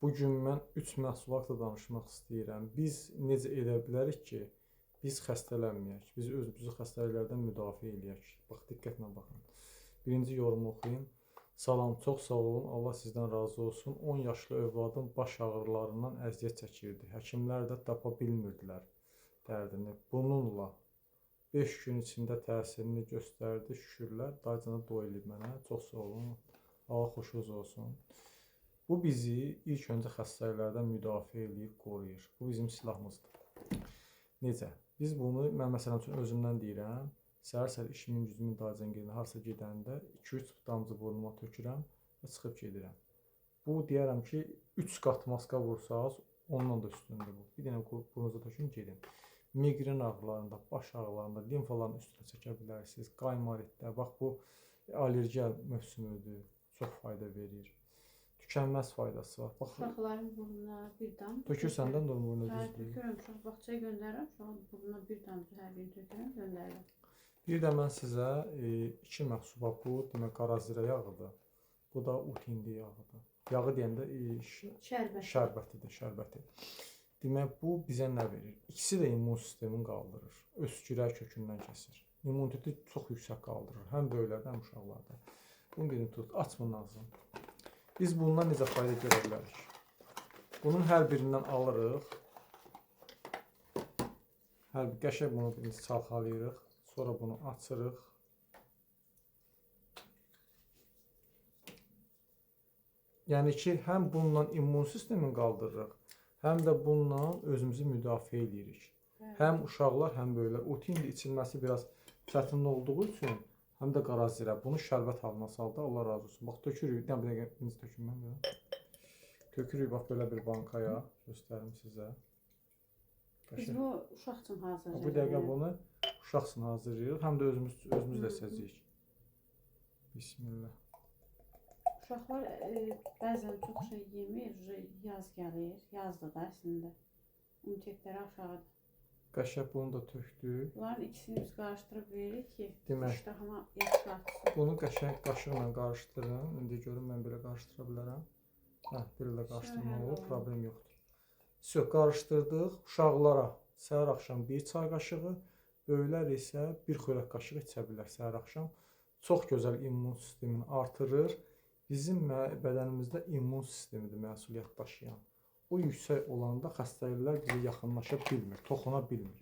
Bu gün mən 3 məhsul haqqında danışmaq istəyirəm. Biz necə edə bilərik ki, biz xəstələnməyək, biz özümüzü xəstəliklərdən müdafiə eləyək. Bax, diqqətlə baxın. Birinci yorumu oxuyun. Salam, çox sağ olun, Allah sizdən razı olsun. 10 yaşlı övladım baş ağrılarından əziyyət çəkirdi. Həkimlər də tapa bilmirdilər dərdini. Bununla 5 gün içində təsirini göstərdi, şükürlər. Dayıcana dua eləyib mənə. Çox sağ olun, Allah xoşunuz olsun. Bu bizi ilk öncə xəstəliklərdən müdafiə eləyib, qoruyur. Bu bizim silahımızdır. Necə? Biz bunu, mən məsələn üçün özümdən deyirəm. Səhər-səhər işimin gücümün dayıcan gedəndə, harasa gedəndə 2-3 damcı burnuma tökürəm və çıxıb gedirəm. Bu deyərəm ki, 3 qat maska vursaq, ondan da üstündür bu. Bir dənə burnunuza tökün, gedin. Migren ağrılarında, baş ağrılarında, limfaların üstünə çəkə bilərsiniz. Qaymaritdə, bax bu allergiya mövsümüdür, çox fayda verir. Tükənməz faydası var. Bax, uşaqların burnuna bir damcı tökürsən də burnuna düzdür. Tökürəm, uşaq bağçaya göndərirəm, uşağın burnuna bir damcı hər gün tökürəm, göndərirəm. Bir də mən sizə 2 məhsul, bu demək qarazirə yağıdır. Bu da utindi yağıdır. Yağı deyəndə şərbətidir, şərbəti. Demək bu bizə nə verir? İkisi də immun sistemini qaldırır. Öskürək kökündən kəsir. İmmuniteti çox yüksək qaldırır. Həm böyüklərdə, həm uşaqlarda. Bunu birini tut, aç bunun ağzını. Biz bundan necə fayda görə bilərik? Bunun hər birindən alırıq. Qəşəng bunu birinci çalxalayırıq. Sonra bunu açırıq. Yəni ki, həm bununla immun sistemini qaldırırıq, həm də bununla özümüzü müdafiə edirik. Həm uşaqlar, həm böyüklər. Utindi içilməsi biraz çətin olduğu üçün, həm də qarazirə. Bunu şərbət halına saldı, Allah razı olsun. Bax, tökürük, bir dəqiqə birinci tökün mən. Tökürük, bax, belə bir bankaya, göstərim sizə. Biz bu uşaq üçün hazırlayırıq. Bu dəqiqə bunu uşaq üçün hazırlayırıq, həm də özümüz də içəcəyik. Bismillah. Uşaqlar bəzən çox şey yemir, yaz gəlir, yazdır da əslində. İmmunitetləri aşağıdır. Qəşəng bunu da tökdük. Bunların ikisini biz qarışdırıb veririk ki, iştahına yaxşı atsın. Bunu qəşəng qaşıqla qarışdırın. İndi görün, mən belə qarışdıra bilərəm. Belə də qarışdırmaq olur, problem yoxdur. Qarışdırdıq. Uşaqlara səhər axşam 1 çay qaşığı, böyüklər isə 1 xörək qaşığı içə bilər səhər axşam. Çox gözəl immun sistemini artırır. Bizim bədənimizdə immun sistemidir məsuliyyət daşıyan. O yüksək olanda xəstəliklər bizə yaxınlaşa bilmir, toxuna bilmir.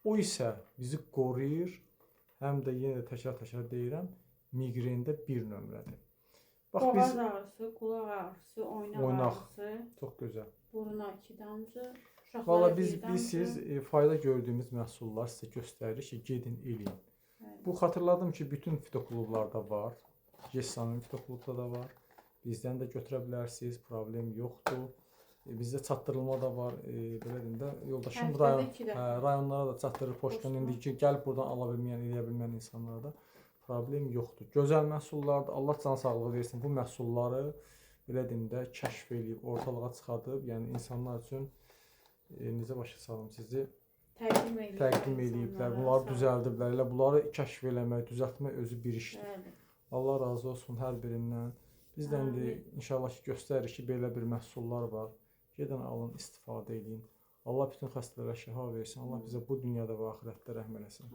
O isə bizi qoruyur, həm də yenə də təkrar deyirəm, miqrendə 1 nömrədir. Boğaz ağrısı, qulaq ağrısı, oynaq ağrısı. Çox gözəl. Buruna 2 damcı. Valla biz siz fayda gördüyümüz məhsullar sizə göstəririk ki, gedin, eləyin. Bu xatırladım ki, bütün fitoklublarda var. Gessanın fitoklubda da var. Bizdən də götürə bilərsiniz, problem yoxdur. Bizdə çatdırılma da var, belə deyim də, yoldaşım rayonlara da çatdırır poçtdan. İndi ki, gəlib buradan ala bilməyən, eləyə bilməyən insanlara da problem yoxdur. Gözəl məhsullardır, Allah can sağlığı versin. Bu məhsulları, belə deyim də, kəşf eləyib, ortalığa çıxadıb, yəni insanlar üçün necə başa salım sizi? Təqdim eləyiblər, bunları düzəldiblər. Elə bunları kəşf eləmək, düzəltmək özü bir işdir. Allah razı olsun hər birindən. Bizdən də inşallah ki, göstərir ki, belə bir məhsullar var. Gedin, alın, istifadə edin. Allah bütün xəstələrə şifa versin. Allah bizə bu dünyada və axirətdə rəhm eləsin.